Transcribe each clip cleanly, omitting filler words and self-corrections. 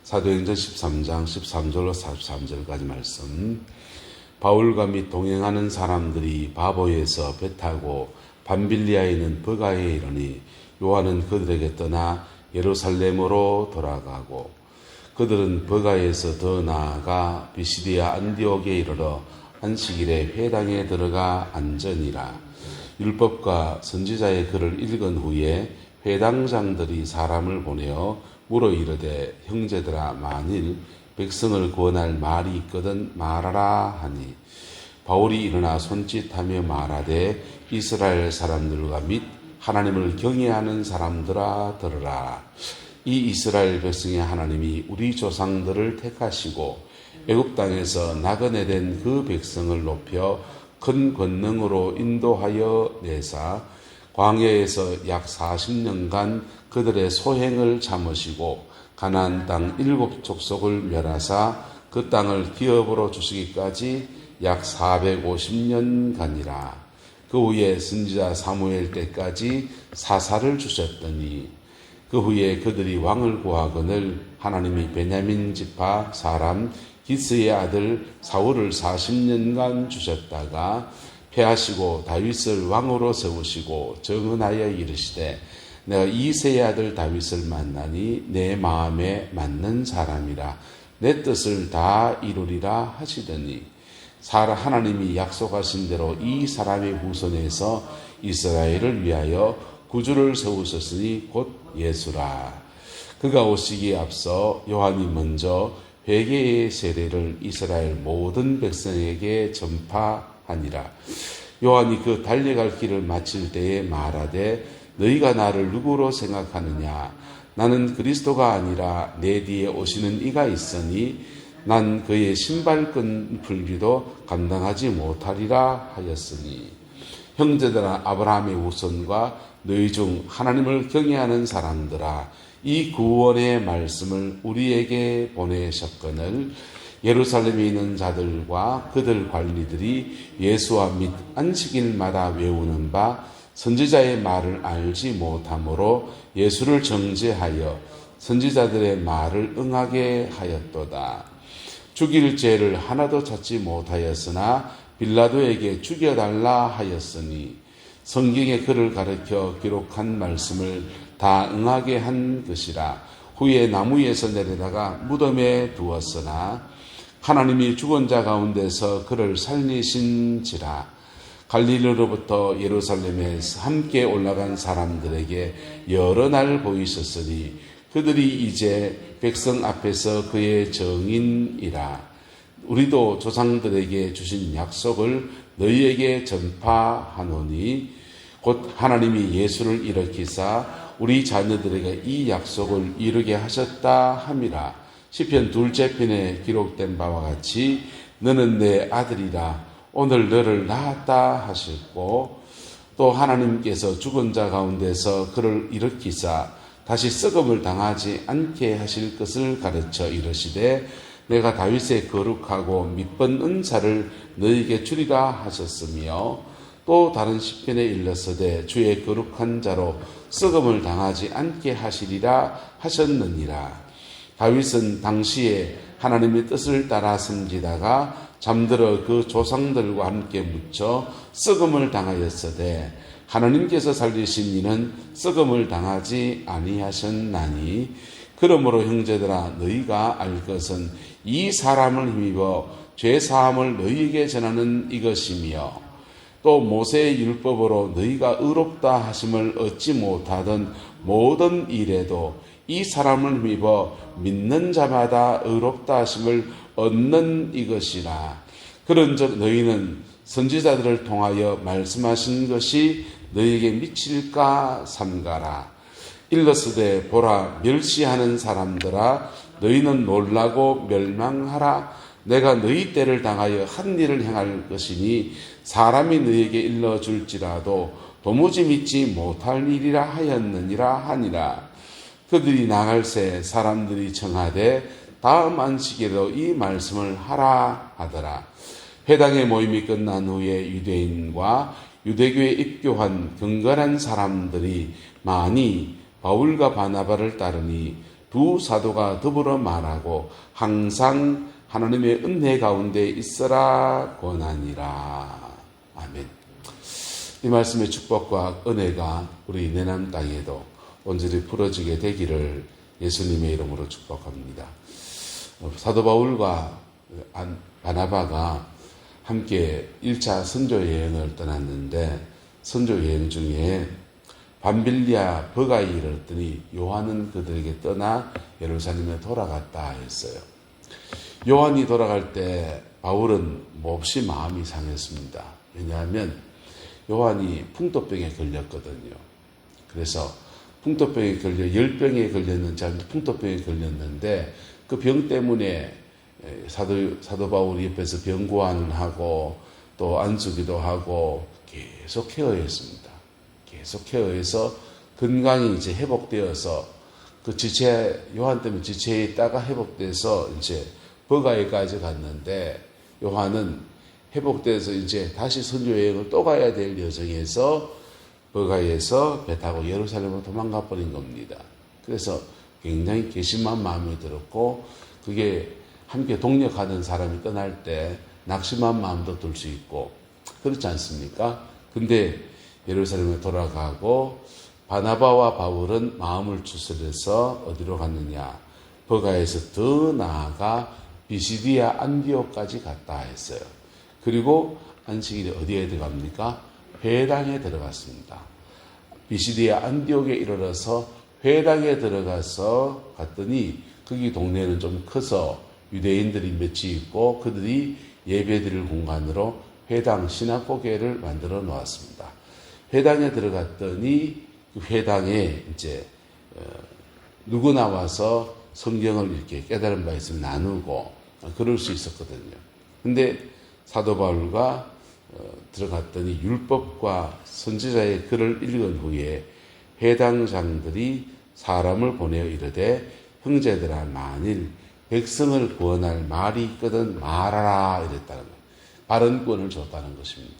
사도행전 13장 13절로 43절까지 말씀. 바울과 및 동행하는 사람들이 바보에서 배 타고 밤빌리아에 있는 버가에 이르니 요한은 그들에게 떠나 예루살렘으로 돌아가고, 그들은 버가에서 더 나아가 비시디아 안디옥에 이르러 안식일에 회당에 들어가 앉으니라. 율법과 선지자의 글을 읽은 후에 회당장들이 사람을 보내어 물어 이르되, 형제들아, 만일 백성을 구원할 말이 있거든 말하라 하니, 바울이 일어나 손짓하며 말하되, 이스라엘 사람들과 및 하나님을 경외하는 사람들아 들으라. 이 이스라엘 백성의 하나님이 우리 조상들을 택하시고 애굽 땅에서 나그네된 그 백성을 높여 큰 권능으로 인도하여 내사 광야에서 약 40년간 그들의 소행을 참으시고 가나안 땅 7 족속을 멸하사 그 땅을 기업으로 주시기까지 약 450년간이라. 그 후에 선지자 사무엘 때까지 사사를 주셨더니, 그 후에 그들이 왕을 구하거늘 하나님이 베냐민 지파 사람 기스의 아들 사울을 40년간 주셨다가 패하시고 다윗을 왕으로 세우시고 정언하여 이르시되, 내가 이새의 아들 다윗을 만나니 내 마음에 맞는 사람이라, 내 뜻을 다 이루리라 하시더니, 하나님이 약속하신 대로 이 사람의 후손에서 이스라엘을 위하여 구주를 세우셨으니 곧 예수라. 그가 오시기에 앞서 요한이 먼저 회개의 세례를 이스라엘 모든 백성에게 전파하니라. 요한이 그 달려갈 길을 마칠 때에 말하되, 너희가 나를 누구로 생각하느냐? 나는 그리스도가 아니라 내 뒤에 오시는 이가 있으니 난 그의 신발끈 풀기도 감당하지 못하리라 하였으니, 형제들아, 아브라함의 후손과 너희 중 하나님을 경외하는 사람들아, 이 구원의 말씀을 우리에게 보내셨거늘 예루살렘에 있는 자들과 그들 관리들이 예수와 및 안식일마다 외우는 바 선지자의 말을 알지 못하므로 예수를 정죄하여 선지자들의 말을 응하게 하였도다. 죽일 죄를 하나도 찾지 못하였으나 빌라도에게 죽여달라 하였으니, 성경에 그를 가르쳐 기록한 말씀을 다 응하게 한 것이라. 후에 나무에서 내려다가 무덤에 두었으나 하나님이 죽은 자 가운데서 그를 살리신지라. 갈릴리로부터 예루살렘에 함께 올라간 사람들에게 여러 날 보이셨으니 그들이 이제 백성 앞에서 그의 증인이라. 우리도 조상들에게 주신 약속을 너희에게 전파하노니, 곧 하나님이 예수를 일으키사 우리 자녀들에게 이 약속을 이루게 하셨다 함이라. 시편 2편에 기록된 바와 같이 너는 내 아들이라, 오늘 너를 낳았다 하셨고, 또 하나님께서 죽은 자 가운데서 그를 일으키사 다시 썩음을 당하지 않게 하실 것을 가르쳐 이르시되, 내가 다윗의 거룩하고 밑번 은사를 너에게 주리라 하셨으며, 또 다른 시편에 일렀으되 주의 거룩한 자로 썩음을 당하지 않게 하시리라 하셨느니라. 다윗은 당시에 하나님의 뜻을 따라 섬기다가 잠들어 그 조상들과 함께 묻혀 썩음을 당하였으되, 하나님께서 살리신 이는 썩음을 당하지 아니하셨나니, 그러므로 형제들아, 너희가 알 것은 이 사람을 힘입어 죄사함을 너희에게 전하는 이것이며, 또 모세의 율법으로 너희가 의롭다 하심을 얻지 못하던 모든 일에도 이 사람을 힘입어 믿는 자마다 의롭다 하심을 얻는 이것이라. 그런즉 너희는 선지자들을 통하여 말씀하신 것이 너희에게 미칠까 삼가라. 일렀으되, 보라, 멸시하는 사람들아, 너희는 놀라고 멸망하라. 내가 너희 때를 당하여 한 일을 행할 것이니 사람이 너희에게 일러줄지라도 도무지 믿지 못할 일이라 하였느니라 하니라. 그들이 나갈새 사람들이 청하되 다음 안식일에도 이 말씀을 하라 하더라. 회당의 모임이 끝난 후에 유대인과 유대교에 입교한 경건한 사람들이 많이 바울과 바나바를 따르니 두 사도가 더불어 말하고 항상 하나님의 은혜 가운데 있어라 권하니라. 아멘. 이 말씀의 축복과 은혜가 우리 내남 땅에도 온전히 풀어지게 되기를 예수님의 이름으로 축복합니다. 사도 바울과 바나바가 함께 1차 선조 여행을 떠났는데 선조 여행 중에 밤빌리아 버가에 이르렀더니 요한은 그들에게 떠나 예루살렘에 돌아갔다 했어요. 요한이 돌아갈 때 바울은 몹시 마음이 상했습니다. 왜냐하면 요한이 풍토병에 걸렸거든요. 그래서 풍토병에 걸려 열병에 걸렸는지 풍토병에 걸렸는데 그 병 때문에 사도 바울이 옆에서 병고안을 하고 또 안수기도 하고 계속 케어했습니다. 계속 케어해서 건강이 이제 회복되어서 그 요한 때문에 지체에 있다가 회복돼서 이제 버가에까지 갔는데 요한은 회복돼서 이제 다시 선교 여행을 또 가야 될 여정에서 버가에서 배 타고 예루살렘으로 도망가 버린 겁니다. 그래서 굉장히 괘씸한 마음이 들었고 그게 함께 동력하던 사람이 떠날 때 낙심한 마음도 들 수 있고 그렇지 않습니까? 근데 예루살렘에 돌아가고 바나바와 바울은 마음을 추스려서 어디로 갔느냐? 버가에서 더 나아가 비시디아 안디옥까지 갔다 했어요. 그리고 안식일에 어디에 들어갑니까? 회당에 들어갔습니다. 비시디아 안디옥에 이르러서 회당에 들어가서 갔더니 거기 동네는 좀 커서 유대인들이 몇이 있고 그들이 예배드릴 공간으로 회당 시나고게를 만들어 놓았습니다. 회당에 들어갔더니 그 회당에 이제 누구 나와서 성경을 이렇게 깨달은 바 있으면 나누고 그럴 수 있었거든요. 근데 사도 바울과 들어갔더니 율법과 선지자의 글을 읽은 후에 회당장들이 사람을 보내어 이르되 형제들아 만일 백성을 구원할 말이 있거든 말하라 이랬다는 거예요. 발언권을 줬다는 것입니다.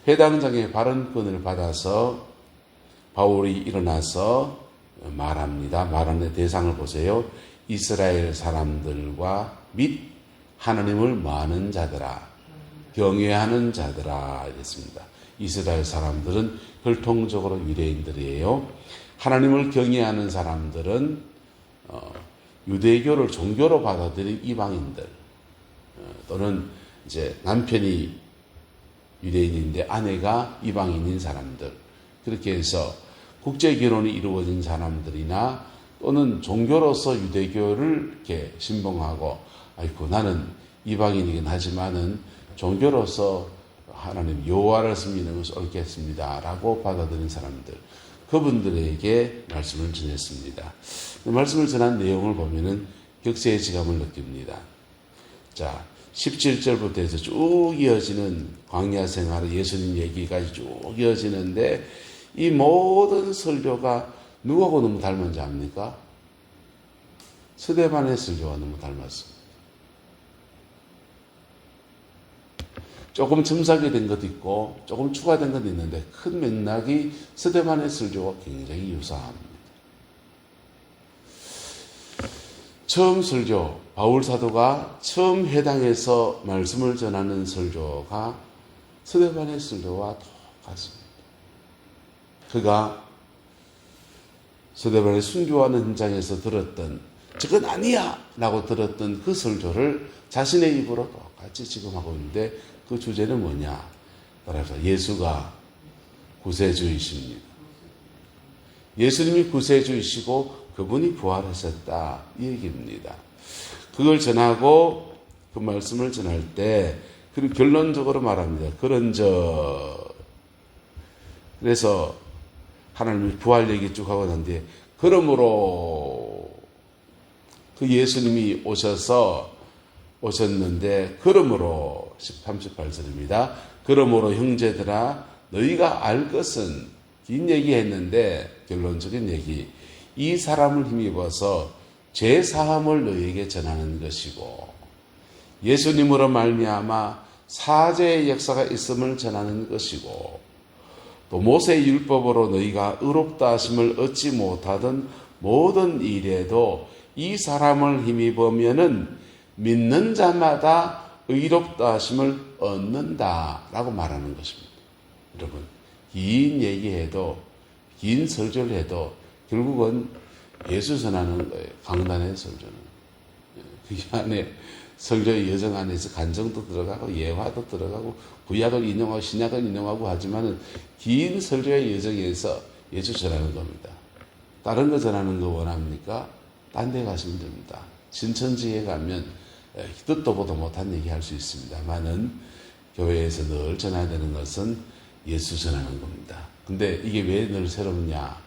회당장의 발언권을 받아서 바울이 일어나서 말합니다. 말하는 대상을 보세요. 이스라엘 사람들과 및 하나님을 모하는 자들아, 경외하는 자들아 이랬습니다. 이스라엘 사람들은 혈통적으로 유대인들이에요. 하나님을 경외하는 사람들은 유대교를 종교로 받아들인 이방인들 또는 이제 남편이 유대인인데 아내가 이방인인 사람들 그렇게 해서 국제 결혼이 이루어진 사람들이나 또는 종교로서 유대교를 이렇게 신봉하고 아이고 나는 이방인이긴 하지만은 종교로서 하나님 여호와를 섬기는 것이 옳겠습니다라고 받아들인 사람들 그분들에게 말씀을 전했습니다. 말씀을 전한 내용을 보면은 격세의 지감을 느낍니다. 자, 17절부터 해서 쭉 이어지는 광야 생활의 예수님 얘기까지 쭉 이어지는데 이 모든 설교가 누구하고 너무 닮은지 압니까? 스데반의 설교와 너무 닮았습니다. 조금 첨삭이 된 것도 있고 조금 추가된 것도 있는데 큰 맥락이 스데반의 설교와 굉장히 유사합니다. 처음 설교, 바울 사도가 처음 회당에서 말씀을 전하는 설교가 스데반의 설교와 똑같습니다. 그가 스데반의 순교하는 현장에서 들었던 저건 아니야! 라고 들었던 그 설교를 자신의 입으로 똑같이 지금 하고 있는데 그 주제는 뭐냐? 따라서 예수가 구세주이십니다. 예수님이 구세주이시고 그분이 부활하셨다 이 얘기입니다. 그걸 전하고 그 말씀을 전할 때 그리고 결론적으로 말합니다. 그래서 하나님이 부활 얘기 쭉 하고 난 뒤에 그러므로 그 예수님이 오셨는데 그러므로 38절입니다. 그러므로 형제들아 너희가 알 것은 긴 얘기했는데 결론적인 얘기 이 사람을 힘입어서 죄 사함을 너희에게 전하는 것이고 예수님으로 말미암아 사죄의 역사가 있음을 전하는 것이고 또 모세의 율법으로 너희가 의롭다 하심을 얻지 못하던 모든 일에도 이 사람을 힘입으면은 믿는 자마다 의롭다 하심을 얻는다라고 말하는 것입니다. 여러분, 긴 얘기해도, 긴 설교를 해도 결국은 예수 전하는 거예요. 강단의 설교는. 그 안에 설교의 여정 안에서 간정도 들어가고 예화도 들어가고 구약을 인용하고 신약을 인용하고 하지만은 긴 설교의 여정에서 예수 전하는 겁니다. 다른 거 전하는 거 원합니까? 딴 데 가시면 됩니다. 신천지에 가면 듣도 보도 못한 얘기 할 수 있습니다만은 교회에서 늘 전해야 되는 것은 예수 전하는 겁니다. 근데 이게 왜 늘 새롭냐?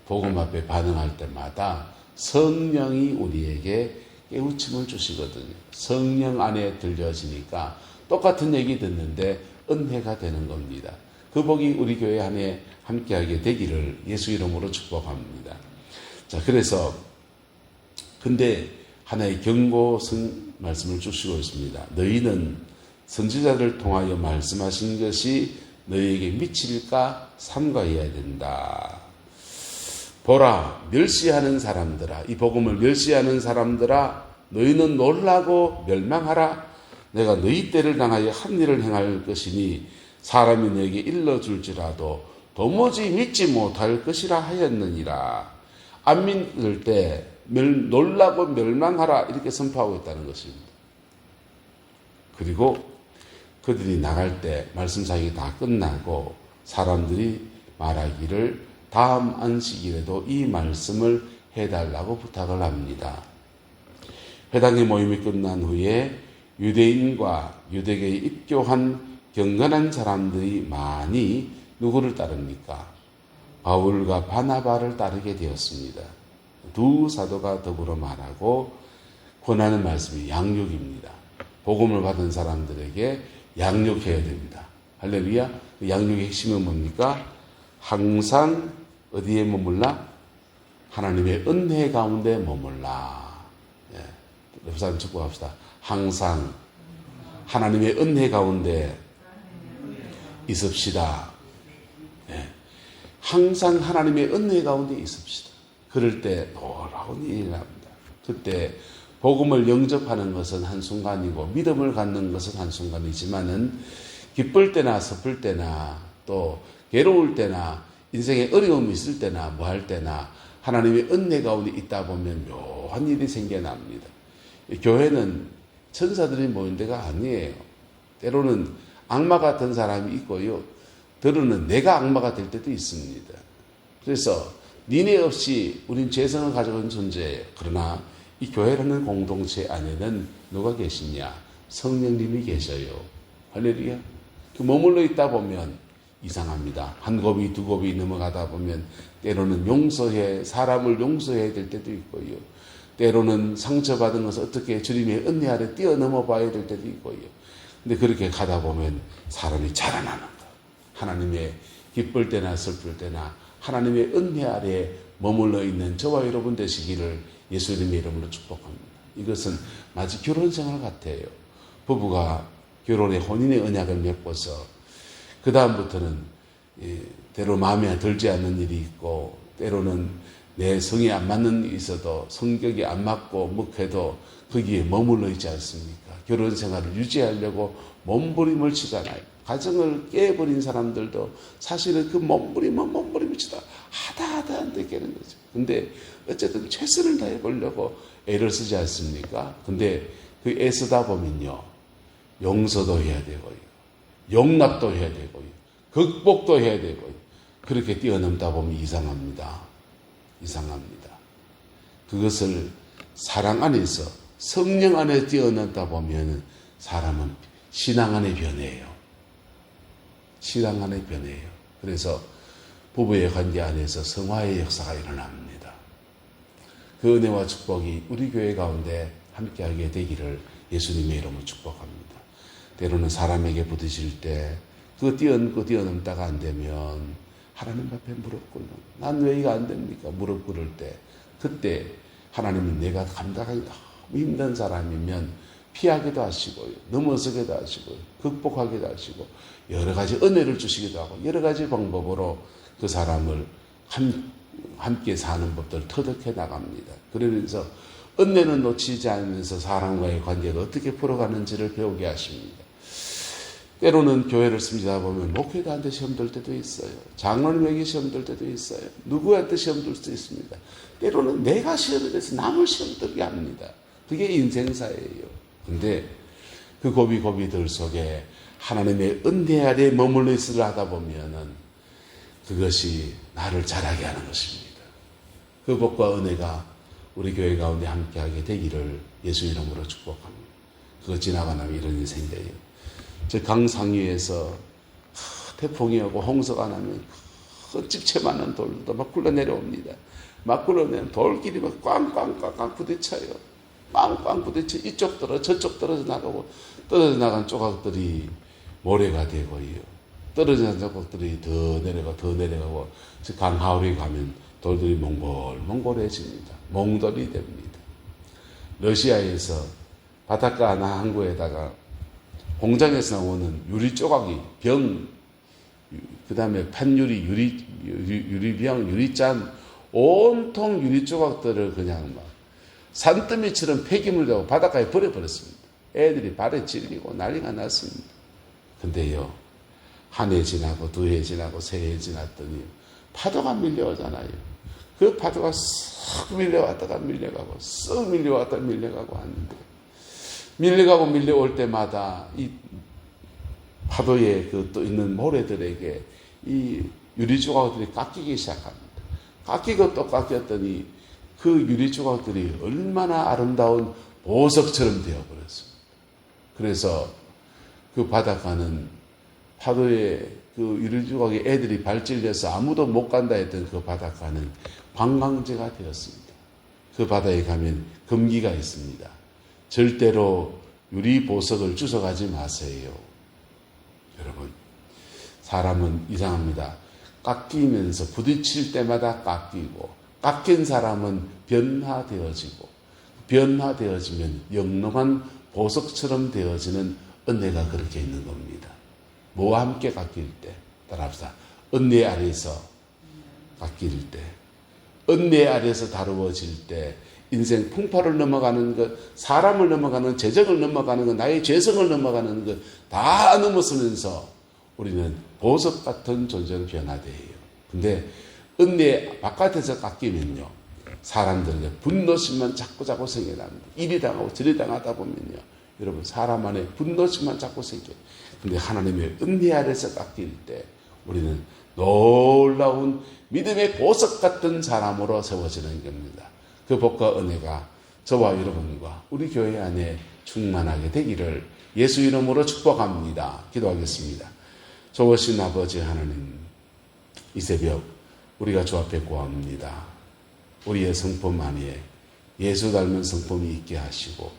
복음 앞에 반응할 때마다 성령이 우리에게 깨우침을 주시거든요. 성령 안에 들려지니까 똑같은 얘기 듣는데 은혜가 되는 겁니다. 그 복이 우리 교회 안에 함께하게 되기를 예수 이름으로 축복합니다. 자, 그래서 근데 하나의 경고 말씀을 주시고 있습니다. 너희는 선지자를 통하여 말씀하신 것이 너희에게 미칠까 삼가해야 된다. 보라, 멸시하는 사람들아, 이 복음을 멸시하는 사람들아, 너희는 놀라고 멸망하라. 내가 너희 때를 당하여 한 일을 행할 것이니 사람이 너에게 일러줄지라도 도무지 믿지 못할 것이라 하였느니라. 안 믿을 때 놀라고 멸망하라 이렇게 선포하고 있다는 것입니다. 그리고 그들이 나갈 때 말씀 사역이 다 끝나고 사람들이 말하기를 다음 안식일에도 이 말씀을 해달라고 부탁을 합니다. 회당의 모임이 끝난 후에 유대인과 유대계에 입교한 경건한 사람들이 많이 누구를 따릅니까? 바울과 바나바를 따르게 되었습니다. 두 사도가 더불어 말하고 권하는 말씀이 양육입니다. 복음을 받은 사람들에게 양육해야 됩니다. 할렐루야. 그 양육의 핵심은 뭡니까? 항상 어디에 머물라? 하나님의 은혜 가운데 머물라. 옆 사람 축복합시다. 항상 하나님의 은혜 가운데 있읍시다. 항상 하나님의 은혜 가운데 있읍시다. 그럴 때 놀라운 일이 납니다. 그때 복음을 영접하는 것은 한순간이고 믿음을 갖는 것은 한순간이지만은 기쁠 때나 슬플 때나 또 괴로울 때나 인생에 어려움이 있을 때나 뭐 할 때나 하나님의 은혜 가운데 있다 보면 묘한 일이 생겨납니다. 교회는 천사들이 모인 데가 아니에요. 때로는 악마 같은 사람이 있고요. 때로는 내가 악마가 될 때도 있습니다. 그래서 니네 없이 우린 죄성을 가지고 있는 존재예요. 그러나 이 교회라는 공동체 안에는 누가 계시냐? 성령님이 계셔요. 할렐루야. 그 머물러 있다 보면 이상합니다. 한 곱이 두 곱이 넘어가다 보면 때로는 사람을 용서해야 될 때도 있고요. 때로는 상처받은 것을 어떻게 주님의 은혜 아래 뛰어넘어 봐야 될 때도 있고요. 근데 그렇게 가다 보면 사람이 자라나는 거. 하나님의 기쁠 때나 슬플 때나 하나님의 은혜 아래 머물러 있는 저와 여러분 되시기를 예수님의 이름으로 축복합니다. 이것은 마치 결혼생활 같아요. 부부가 결혼의 혼인의 언약을 맺고서 그 다음부터는 때로 마음에 들지 않는 일이 있고 때로는 내 성이 안 맞는 일이 있어도 성격이 안 맞고 묵해도 거기에 머물러 있지 않습니까? 결혼생활을 유지하려고 몸부림을 치잖아요. 가정을 깨버린 사람들도 사실은 그 몸부림을 치다 하다 안 되겠는 거죠. 근데 어쨌든 최선을 다해보려고 애를 쓰지 않습니까? 근데 그 애쓰다 보면요. 용서도 해야 되고요. 용납도 해야 되고요. 극복도 해야 되고요. 그렇게 뛰어넘다 보면 이상합니다. 그것을 사랑 안에서 성령 안에 뛰어넘다 보면 사람은 신앙 안에 변해요. 그래서 부부의 관계 안에서 성화의 역사가 일어납니다. 그 은혜와 축복이 우리 교회 가운데 함께하게 되기를 예수님의 이름으로 축복합니다. 때로는 사람에게 부딪힐 때 그 뛰어넘다가 안 되면 하나님 앞에 무릎 꿇는 난 왜 이거 안 됩니까? 무릎 꿇을 때 그때 하나님은 내가 감당하기 너무 힘든 사람이면 피하기도 하시고요. 넘어서기도 하시고요. 극복하기도 하시고 여러 가지 은혜를 주시기도 하고 여러 가지 방법으로 그 사람을 함께 사는 법들을 터득해 나갑니다. 그러면서 은혜는 놓치지 않으면서 사람과의 관계가 어떻게 풀어가는지를 배우게 하십니다. 때로는 교회를 섬기다 보면 목회자한테 시험 들 때도 있어요. 장로님에게 시험 들 때도 있어요. 누구한테 시험 들 수도 있습니다. 때로는 내가 시험을 해서 남을 시험 들게 합니다. 그게 인생사예요. 근데 그 고비고비들 속에 하나님의 은혜 아래 머물러 있으려 하다 보면은 그것이 나를 자라게 하는 것입니다. 그 복과 은혜가 우리 교회 가운데 함께하게 되기를 예수 이름으로 축복합니다. 그거 지나가 나면 이런 일이 생겨요. 저 강상위에서 태풍이 오고 홍수가 나면 그 집채만한 돌도 막 굴러내려옵니다. 막 굴러내면 돌길이 막 꽝꽝꽝꽝 부딪혀요. 빵빵 부딪혀 이쪽 떨어져 저쪽 떨어져 나가고 떨어져 나간 조각들이 모래가 되고요. 떨어진 조각들이 더 내려가고 강하울이 가면 돌들이 몽골해집니다. 몽돌이 됩니다. 러시아에서 바닷가 하나 항구에다가 공장에서 나오는 유리 조각이 그 다음에 판유리, 유리병, 유리잔, 온통 유리 조각들을 그냥 막 산더미처럼 폐기물 되고 바닷가에 버려버렸습니다. 애들이 발에 찔리고 난리가 났습니다. 근데요, 한 해 지나고 두 해 지나고 세 해 지났더니 파도가 밀려오잖아요. 그 파도가 쓱 밀려왔다가 밀려가고 쓱 밀려왔다가 밀려가고 하는데 밀려가고 밀려올 때마다 이 파도에 그 또 있는 모래들에게 이 유리 조각들이 깎이기 시작합니다. 깎이고 또 깎였더니 그 유리 조각들이 얼마나 아름다운 보석처럼 되어버렸습니다. 그래서 그 바닷가는 파도에 그 유리 조각에 애들이 발질려서 아무도 못 간다 했던 그 바닷가는 관광지가 되었습니다. 그 바다에 가면 금기가 있습니다. 절대로 유리 보석을 주워가지 마세요. 여러분, 사람은 이상합니다. 깎이면서 부딪힐 때마다 깎이고 깎인 사람은 변화되어지고 변화되어지면 영롱한 보석처럼 되어지는 은혜가 그렇게 있는 겁니다. 뭐와 함께 깎일 때? 따라합시다. 은혜 아래에서 깎일 때, 은혜 아래에서 다루어질 때 인생 풍파를 넘어가는 것, 사람을 넘어가는, 재정을 넘어가는 것, 나의 죄성을 넘어가는 것 다 넘어서면서 우리는 보석 같은 존재로 변화돼요. 근데 은혜 바깥에서 깎이면요, 사람들에게 분노심만 자꾸 생겨납니다. 이리 당하고 저리 당하다 보면요, 여러분 사람 안에 분노심만 자꾸 생겨요. 근데 하나님의 은혜 아래서 깎일 때 우리는 놀라운 믿음의 보석 같은 사람으로 세워지는 겁니다. 그 복과 은혜가 저와 여러분과 우리 교회 안에 충만하게 되기를 예수 이름으로 축복합니다. 기도하겠습니다. 좋으신 아버지 하나님, 이 새벽 우리가 주 앞에 구합니다. 우리의 성품 안에 예수 닮은 성품이 있게 하시고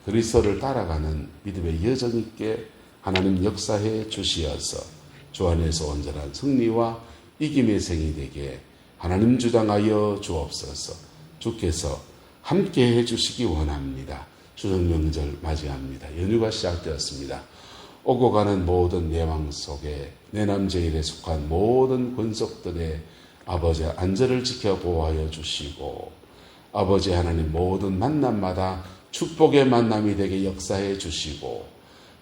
그리스도를 따라가는 믿음의 여정 있게 하나님 역사해 주시어서 주 안에서 온전한 승리와 이김의 생이 되게 하나님 주장하여 주옵소서. 주께서 함께 해주시기 원합니다. 추석명절 맞이합니다. 연휴가 시작되었습니다. 오고 가는 모든 예왕 속에 내남제일에 속한 모든 권속들의 아버지의 안전을 지켜 보호하여 주시고 아버지 하나님 모든 만남마다 축복의 만남이 되게 역사해 주시고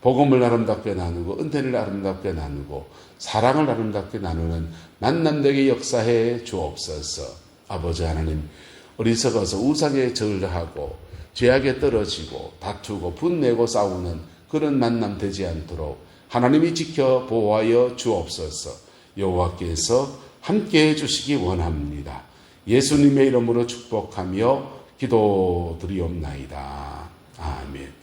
복음을 아름답게 나누고 은혜를 아름답게 나누고 사랑을 아름답게 나누는 만남 되게 역사해 주옵소서. 아버지 하나님, 어리석어서 우상에 절하고 죄악에 떨어지고 다투고 분내고 싸우는 그런 만남 되지 않도록 하나님이 지켜 보호하여 주옵소서. 여호와께서 함께해 주시기 원합니다. 예수님의 이름으로 축복하며 기도드리옵나이다. 아멘.